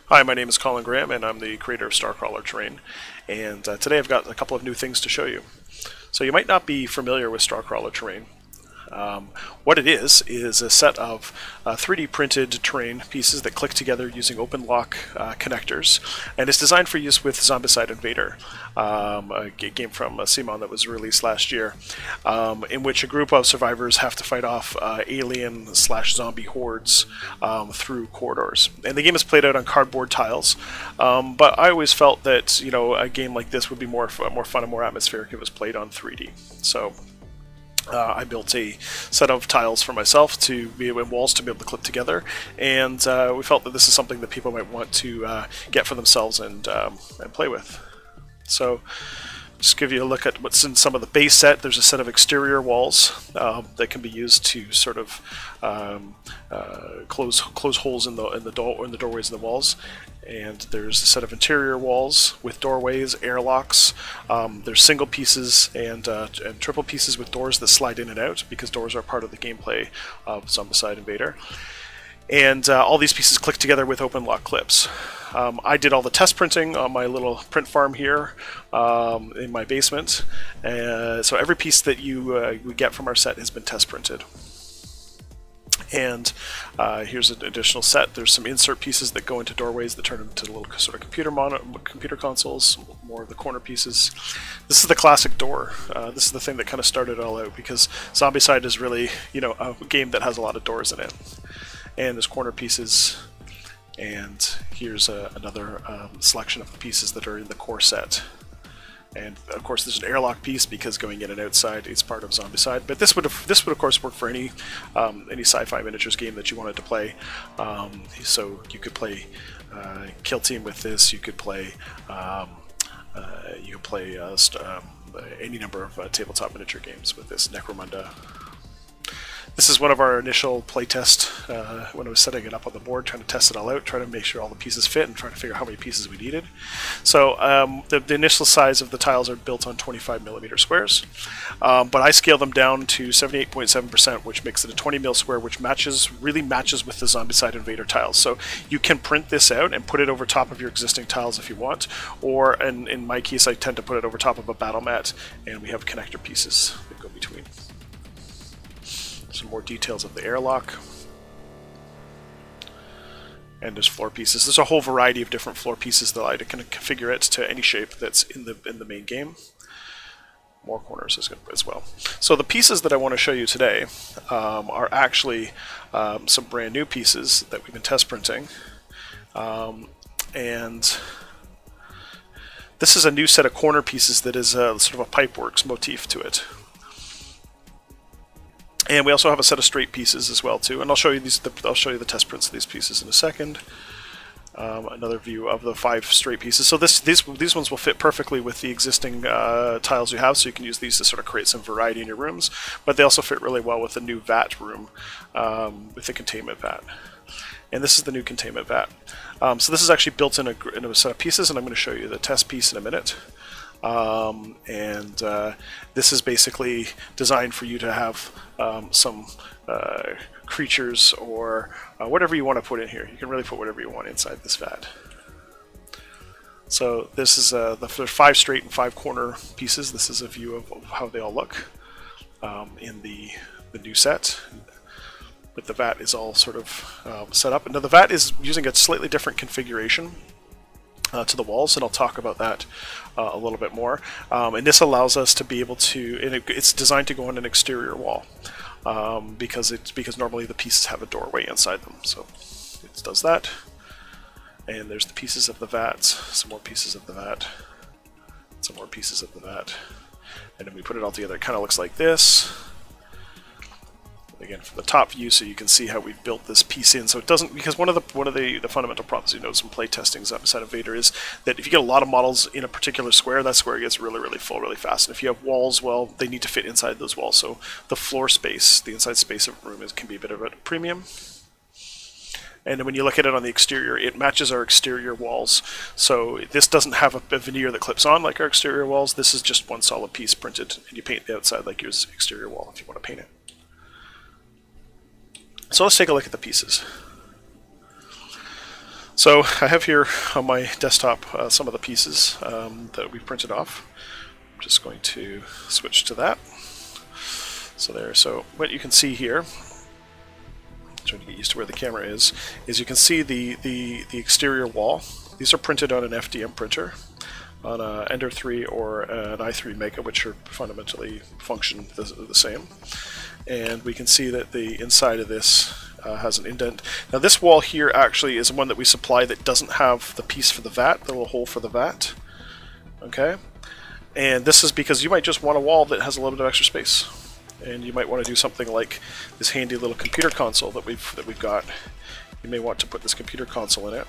Hi, my name is Colin Graham, and I'm the creator of Starcrawler Terrain. And today I've got a couple of new things to show you. So you might not be familiar with Starcrawler Terrain. What it is a set of 3D printed terrain pieces that click together using OpenLock connectors, and it's designed for use with Zombicide Invader, a game from CMON that was released last year, in which a group of survivors have to fight off alien/zombie hordes through corridors. And the game is played out on cardboard tiles, but I always felt that a game like this would be more fun and more atmospheric if it was played on 3D. So I built a set of tiles for myself to be able, and walls to be able to clip together, and we felt that this is something that people might want to get for themselves and play with. So, just give you a look at what's in some of the base set. There's a set of exterior walls that can be used to sort of close holes in the doorways and the walls. And there's a set of interior walls with doorways, airlocks. There's single pieces and triple pieces with doors that slide in and out, because doors are part of the gameplay of Zombicide Invader. And all these pieces click together with OpenLock clips. I did all the test printing on my little print farm here in my basement. So every piece that we get from our set has been test printed. And here's an additional set. There's some insert pieces that go into doorways that turn into little sort of computer consoles, more of the corner pieces. This is the classic door. This is the thing that kind of started it all out, because Zombicide is really, a game that has a lot of doors in it. And there's corner pieces, and here's another selection of the pieces that are in the core set. And of course, there's an airlock piece, because going in and outside is part of Zombicide. But this would of course work for any sci-fi miniatures game that you wanted to play. So you could play Kill Team with this. You could play any number of tabletop miniature games with this. Necromunda. This is one of our initial playtest when I was setting it up on the board, trying to test it all out, trying to make sure all the pieces fit, and trying to figure out how many pieces we needed. So the initial size of the tiles are built on 25mm squares, but I scale them down to 78.7%, which makes it a 20mm square, which really matches with the Zombicide Invader tiles. So you can print this out and put it over top of your existing tiles if you want, or in my case, I tend to put it over top of a battle mat, and we have connector pieces that go between. Some more details of the airlock, and there's floor pieces. There's a whole variety of different floor pieces that I can configure it to any shape that's in the main game. More corners as well. So the pieces that I want to show you today are actually some brand new pieces that we've been test printing, and this is a new set of corner pieces that is sort of a Pipeworks motif to it. And we also have a set of straight pieces as well too, and I'll show you I'll show you the test prints of these pieces in a second. Another view of the 5 straight pieces. So these ones will fit perfectly with the existing tiles you have, so you can use these to sort of create some variety in your rooms. But they also fit really well with the new vat room, with the containment vat. And this is the new containment vat. So this is actually built in a set of pieces, and I'm going to show you the test piece in a minute. This is basically designed for you to have some creatures or whatever you want to put in here. You can really put whatever you want inside this vat. So this is there's 5 straight and 5 corner pieces. This is a view of how they all look in the new set. But the vat is all sort of set up. And now the vat is using a slightly different configuration to the walls, and I'll talk about that a little bit more. And this allows us to be able to, and it's designed to go on an exterior wall, because normally the pieces have a doorway inside them. So it does that. And there's the pieces of the vats, some more pieces of the vat, some more pieces of the vat, and then we put it all together. It kind of looks like this. Again, from the top view, so you can see how we've built this piece in. So it doesn't, because one of the fundamental problems you notice from playtesting Zombicide Invader is that if you get a lot of models in a particular square, that square gets really full really fast. And if you have walls, well, they need to fit inside those walls. So the floor space, the inside space of a room, can be a bit of a premium. And then when you look at it on the exterior, it matches our exterior walls. So this doesn't have a veneer that clips on like our exterior walls. This is just one solid piece printed, and you paint the outside like your exterior wall if you want to paint it. So let's take a look at the pieces. So I have here on my desktop some of the pieces that we've printed off. I'm just going to switch to that. So there. So what you can see here, trying to get used to where the camera is you can see the exterior wall. These are printed on an FDM printer, on an Ender 3 or an i3 Mega, which are fundamentally function the same. And we can see that the inside of this has an indent. Now this wall here actually is one that we supply that doesn't have the piece for the vat, the little hole for the vat. Okay, and this is because you might just want a wall that has a little bit of extra space, and you might want to do something like this handy little computer console that we've got. You may want to put this computer console in it,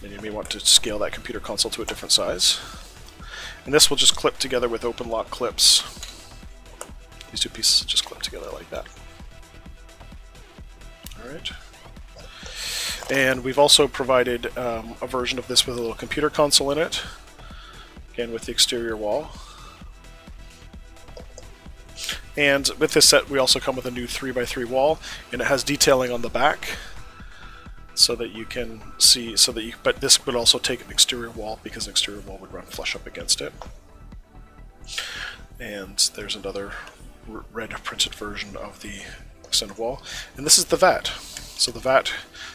and you may want to scale that computer console to a different size. And this will just clip together with open lock clips. These two pieces just clip together like that. Alright. And we've also provided a version of this with a little computer console in it, again with the exterior wall. And with this set we also come with a new 3x3 wall, and it has detailing on the back so that you can see, but this would also take an exterior wall because an exterior wall would run flush up against it. And there's another red printed version of the extended wall, and this is the vat. So the vat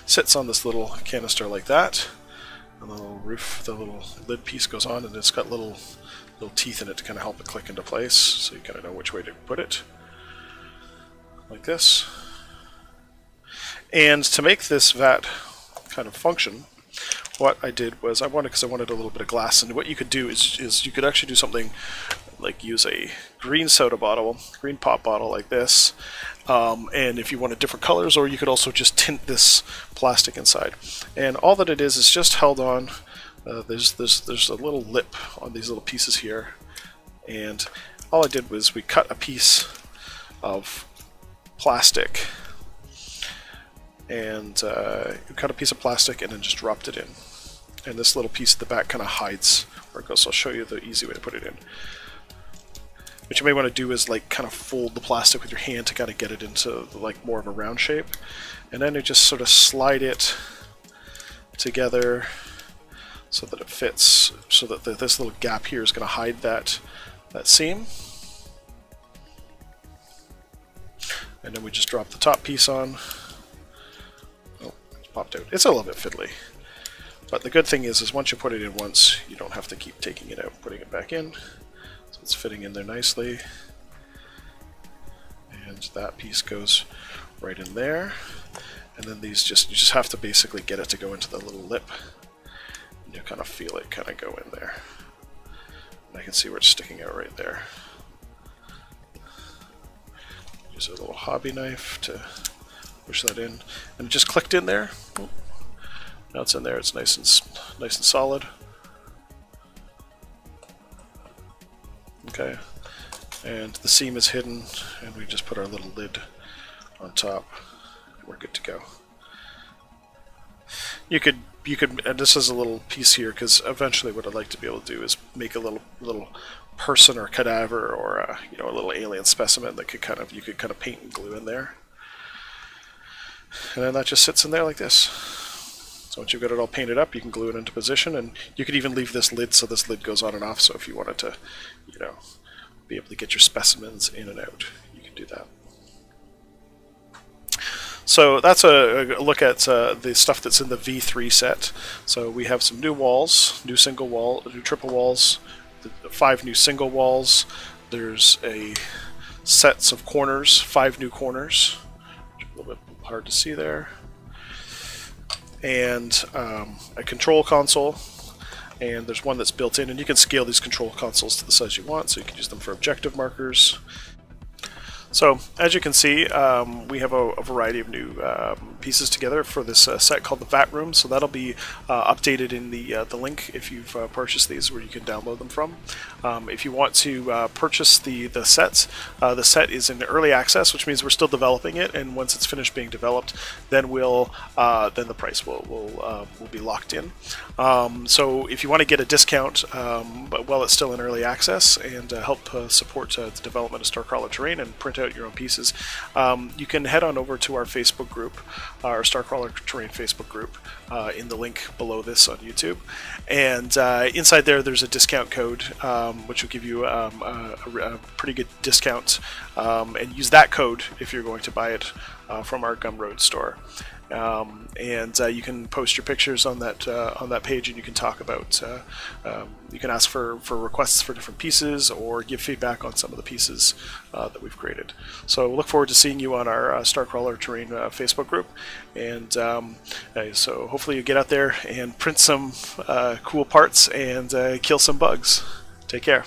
sits on this little canister like that, and the little roof, the little lid piece goes on, and it's got little teeth in it to kind of help it click into place, so you kind of know which way to put it, like this. And to make this vat kind of function, what I did was because I wanted a little bit of glass, and what you could do is you could actually do something like use a green soda bottle, green pop bottle like this, and if you wanted different colors, or you could also just tint this plastic inside. And all that it is just held on. There's a little lip on these little pieces here, and all I did was we cut a piece of plastic, and cut a piece of plastic and then just dropped it in. And this little piece at the back kind of hides where it goes, so I'll show you the easy way to put it in. What you may want to do is like kind of fold the plastic with your hand to kind of get it into like more of a round shape, and then you just sort of slide it together so that it fits, so that this little gap here is going to hide that seam. And then we just drop the top piece on. Oh, it's popped out. It's a little bit fiddly. But the good thing is once you put it in once, you don't have to keep taking it out and putting it back in. So it's fitting in there nicely. And that piece goes right in there. And then these you just have to basically get it to go into the little lip. And you kind of feel it kind of go in there. And I can see where it's sticking out right there. Use a little hobby knife to push that in. And it just clicked in there. Now it's in there, it's nice and solid. Okay, and the seam is hidden, and we just put our little lid on top, and we're good to go. You could, and this is a little piece here, because eventually what I'd like to be able to do is make a little person or cadaver, or a little alien specimen that you could kind of paint and glue in there. And then that just sits in there like this. So once you've got it all painted up, you can glue it into position, and you could even leave this lid so this lid goes on and off, so if you wanted to, be able to get your specimens in and out, you can do that. So that's a look at the stuff that's in the V3 set. So we have some new walls, new single wall, new triple walls, 5 new single walls. There's a sets of corners, 5 new corners, a little bit hard to see there. And a control console, and there's one that's built in, and you can scale these control consoles to the size you want, so you can use them for objective markers. So as you can see, we have a variety of new pieces together for this set called the Vat Room, so that'll be updated in the link if you've purchased these, where you can download them from. If you want to purchase the set is in early access, which means we're still developing it, and once it's finished being developed, then then the price will be locked in. So if you want to get a discount but while it's still in early access, and help support the development of Starcrawler Terrain and print out your own pieces, you can head on over to our Facebook group, our Starcrawler Terrain Facebook group in the link below this on YouTube. And inside there's a discount code which will give you a pretty good discount, and use that code if you're going to buy it from our Gumroad store. And you can post your pictures on that page, and you can talk about you can ask for requests for different pieces, or give feedback on some of the pieces that we've created. So look forward to seeing you on our Starcrawler Terrain Facebook group, and so hopefully you get out there and print some cool parts and kill some bugs. Take care.